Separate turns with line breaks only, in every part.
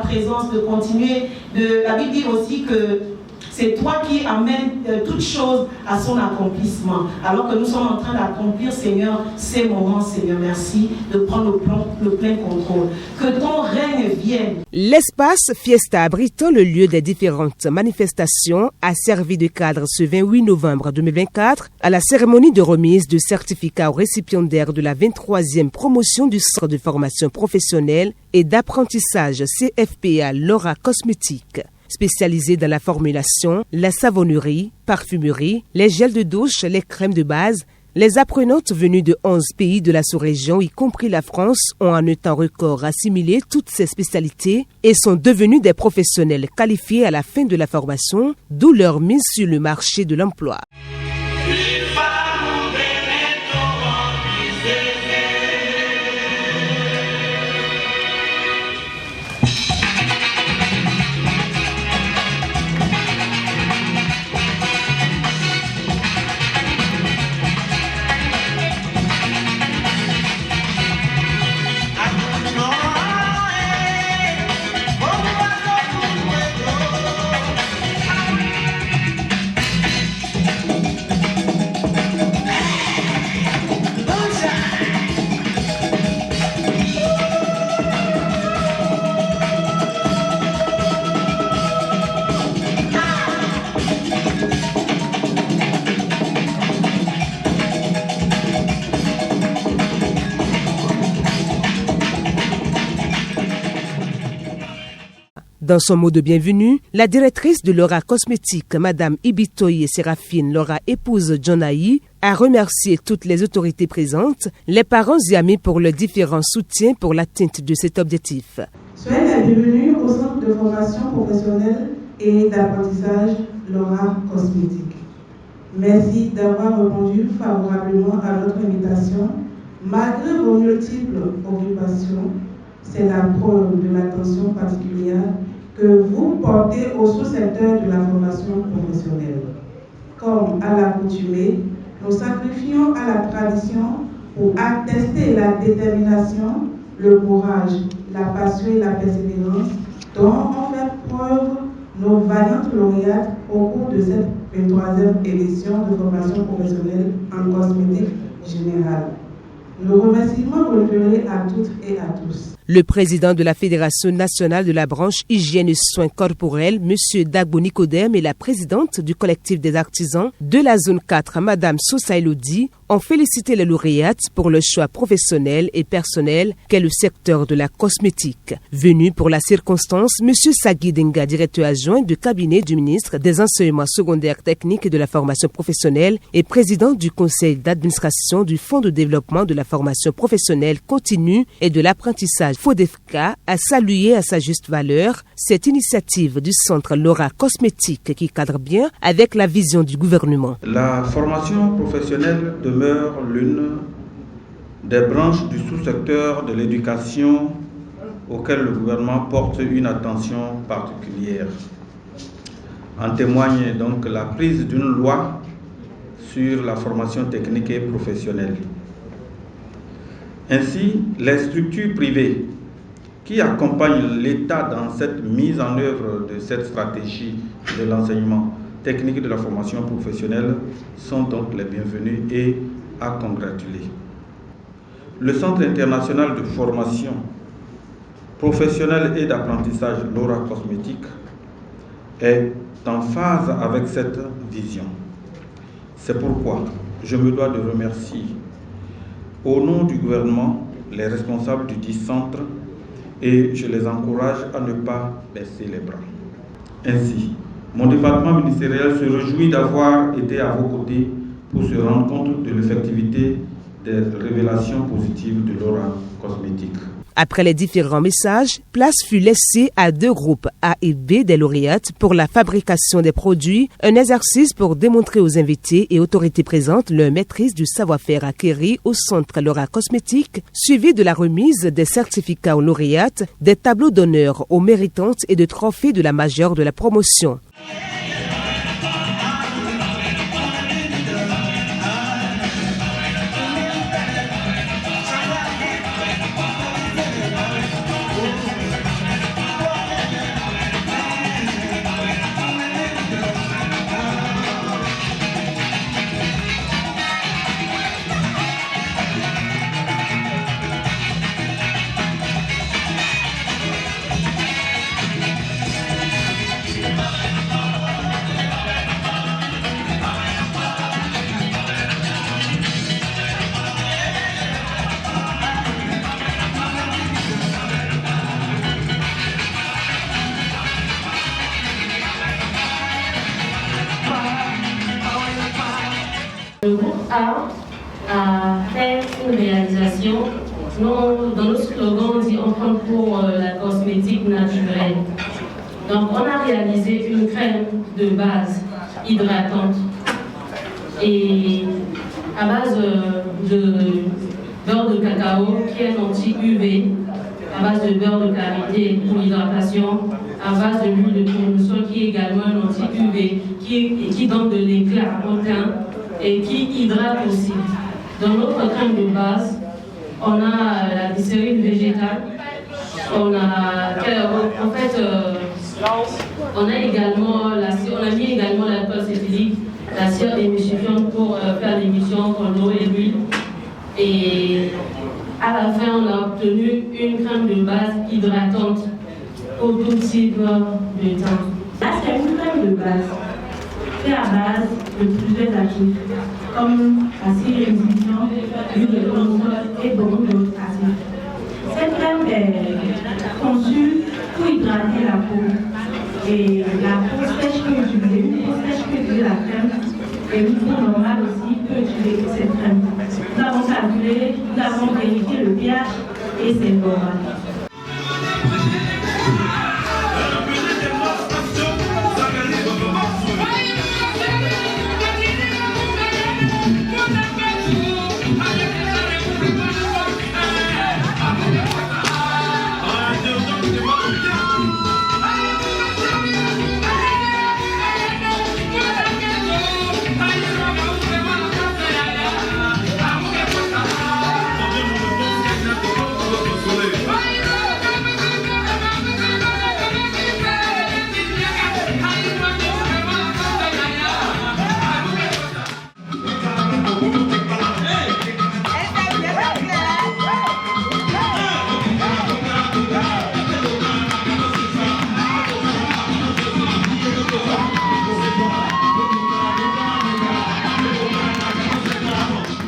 présence, de continuer. La Bible dit aussi que c'est toi qui amènes toutes choses à son accomplissement. Alors que nous sommes en train d'accomplir, Seigneur, ces moments, Seigneur, merci de prendre le plein contrôle. Que ton règne vienne.
L'espace Fiesta abritant le lieu des différentes manifestations a servi de cadre ce 28 novembre 2024 à la cérémonie de remise de certificats aux récipiendaires de la 23e promotion du Centre de formation professionnelle et d'apprentissage CFPA Laura Cosmétique. Spécialisée dans la formulation, la savonnerie, parfumerie, les gels de douche, les crèmes de base, les apprenantes venues de 11 pays de la sous-région, y compris la France, ont en un temps record assimilé toutes ces spécialités et sont devenues des professionnels qualifiés à la fin de la formation, d'où leur mise sur le marché de l'emploi. Dans son mot de bienvenue, la directrice de Laura Cosmétique, Madame Ibitoye Séraphine Laura, épouse Jonaï, a remercié toutes les autorités présentes, les parents et amis pour le différent soutien pour l'atteinte de cet objectif.
Soyez les bienvenus au Centre de formation professionnelle et d'apprentissage Laura Cosmétique. Merci d'avoir répondu favorablement à notre invitation. Malgré vos multiples occupations, c'est la preuve de l'attention particulière que vous portez au sous-secteur de la formation professionnelle. Comme à l'accoutumée, nous sacrifions à la tradition pour attester la détermination, le courage, la passion et la persévérance dont ont fait preuve nos vaillantes lauréates au cours de cette 23e édition de formation professionnelle en cosmétique générale. Nos remerciements renouvelés à toutes et à tous.
Le président de la Fédération nationale de la branche hygiène et soins corporels, M. Dagbo Nicodème, et la présidente du collectif des artisans de la zone 4, Mme Sosa Elodie, ont félicité les lauréates pour le choix professionnel et personnel qu'est le secteur de la cosmétique. Venu pour la circonstance, M. Sagui Denga, directeur adjoint du cabinet du ministre des enseignements secondaires techniques et de la formation professionnelle et président du conseil d'administration du Fonds de développement de la formation professionnelle continue et de l'apprentissage FODEFCA, a salué à sa juste valeur cette initiative du centre Laura Cosmétique qui cadre bien avec la vision du gouvernement.
La formation professionnelle demeure l'une des branches du sous-secteur de l'éducation auquel le gouvernement porte une attention particulière. En témoigne donc la prise d'une loi sur la formation technique et professionnelle. Ainsi, les structures privées qui accompagnent l'État dans cette mise en œuvre de cette stratégie de l'enseignement technique et de la formation professionnelle sont donc les bienvenus et à congratuler. Le Centre international de formation professionnelle et d'apprentissage Laura Cosmétique est en phase avec cette vision. C'est pourquoi je me dois de remercier au nom du gouvernement les responsables du dit centre et je les encourage à ne pas baisser les bras. Ainsi, mon département ministériel se réjouit d'avoir été à vos côtés pour se rendre compte de l'effectivité des révélations positives de Laura Cosmétique.
Après les différents messages, place fut laissée à 2 groupes A et B des lauréates pour la fabrication des produits, un exercice pour démontrer aux invités et autorités présentes leur maîtrise du savoir-faire acquis au centre Laura Cosmétique, suivi de la remise des certificats aux lauréates, des tableaux d'honneur aux méritantes et de trophées de la majeure de la promotion.
à faire une réalisation. Dans nos slogans, on dit on prend pour la cosmétique naturelle. Donc on a réalisé une crème de base hydratante et à base de beurre de cacao qui est anti-UV, à base de beurre de karité pour l'hydratation, à base de l'huile de tournesol qui est également un anti-UV qui donne de l'éclat au teint et qui hydrate aussi. Dans notre crème de base, on a la glycérine végétale, on a mis également l'alcool cétylique, la cire émulsifiante pour faire l'émulsion entre l'eau et l'huile. Et à la fin, on a obtenu une crème de base hydratante pour tout type de teint. Là, c'est une crème de base faite à base de plusieurs actifs, comme acide émulsifiant, l'huile de tournesol et beaucoup d'autres actifs. Cette crème est conçue pour hydrater la peau. Et la peau sèche peut utiliser la crème. Et une peau normale aussi peut utiliser cette crème. Nous avons calculé, nous avons vérifié le pH et c'est normal.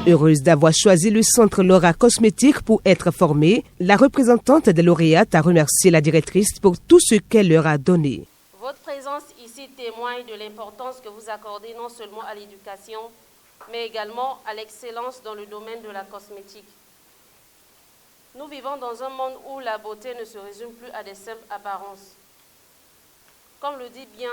Heureuse d'avoir choisi le centre Laura Cosmétique pour être formée, la représentante des lauréates a remercié la directrice pour tout ce qu'elle leur a donné.
Votre présence ici témoigne de l'importance que vous accordez non seulement à l'éducation, mais également à l'excellence dans le domaine de la cosmétique. Nous vivons dans un monde où la beauté ne se résume plus à des simples apparences. Comme le dit bien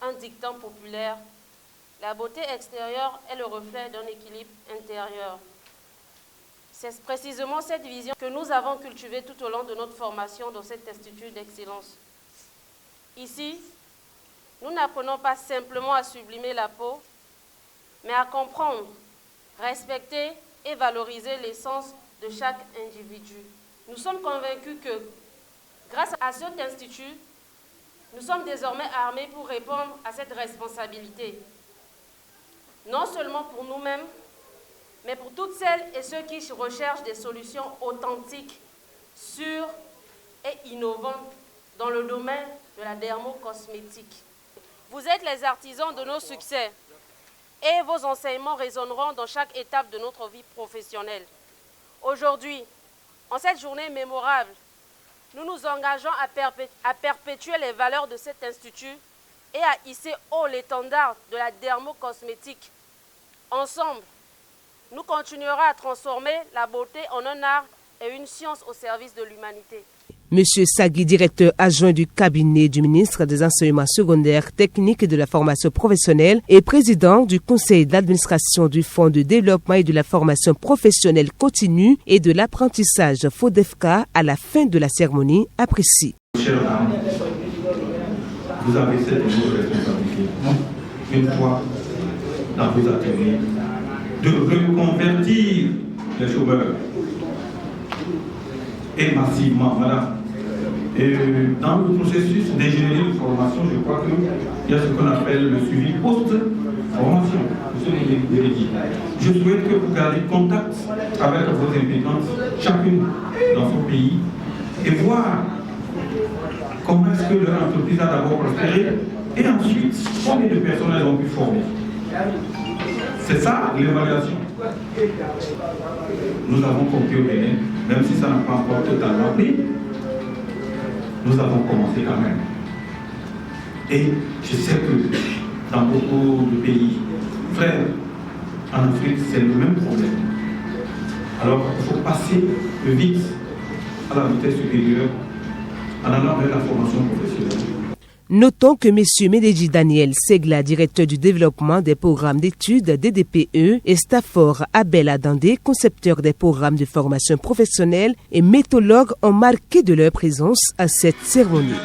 un dicton populaire, la beauté extérieure est le reflet d'un équilibre intérieur. C'est précisément cette vision que nous avons cultivée tout au long de notre formation dans cet institut d'excellence. Ici, nous n'apprenons pas simplement à sublimer la peau, mais à comprendre, respecter et valoriser l'essence de chaque individu. Nous sommes convaincus que, grâce à cet institut, nous sommes désormais armés pour répondre à cette responsabilité. Non seulement pour nous-mêmes, mais pour toutes celles et ceux qui recherchent des solutions authentiques, sûres et innovantes dans le domaine de la dermocosmétique. Vous êtes les artisans de nos succès et vos enseignements résonneront dans chaque étape de notre vie professionnelle. Aujourd'hui, en cette journée mémorable, nous nous engageons à perpétuer les valeurs de cet institut et à hisser haut l'étendard de la dermocosmétique. Ensemble, nous continuerons à transformer la beauté en un art et une science au service de l'humanité.
Monsieur Sagui, directeur adjoint du cabinet du ministre des Enseignements secondaires, techniques et de la formation professionnelle et président du conseil d'administration du Fonds de développement et de la formation professionnelle continue et de l'apprentissage FODEFCA à la fin de la cérémonie apprécie.
Chers dames, vous avez cette lourde responsabilité, une fois dans vos ateliers, de reconvertir les chômeurs. Et massivement, madame. Et dans le processus d'ingénierie de formation, je crois qu'il y a ce qu'on appelle le suivi post-formation. Je souhaite que vous gardiez contact avec vos impédantes, chacune dans son pays, et voir comment est-ce que leur entreprise a d'abord prospéré, et ensuite, combien de personnes elles ont pu former. C'est ça l'évaluation. Nous avons compris au Bénin, même si ça n'a pas encore totalement pris, nous avons commencé quand même. Et je sais que dans beaucoup de pays, frères, en Afrique, c'est le même problème. Alors, il faut passer vite à la vitesse supérieure en allant vers la formation professionnelle.
Notons que M. Mededji Daniel Segla, directeur du développement des programmes d'études DDPE, et Stafford Abel Adandé, concepteur des programmes de formation professionnelle et méthodologue, ont marqué de leur présence à cette cérémonie.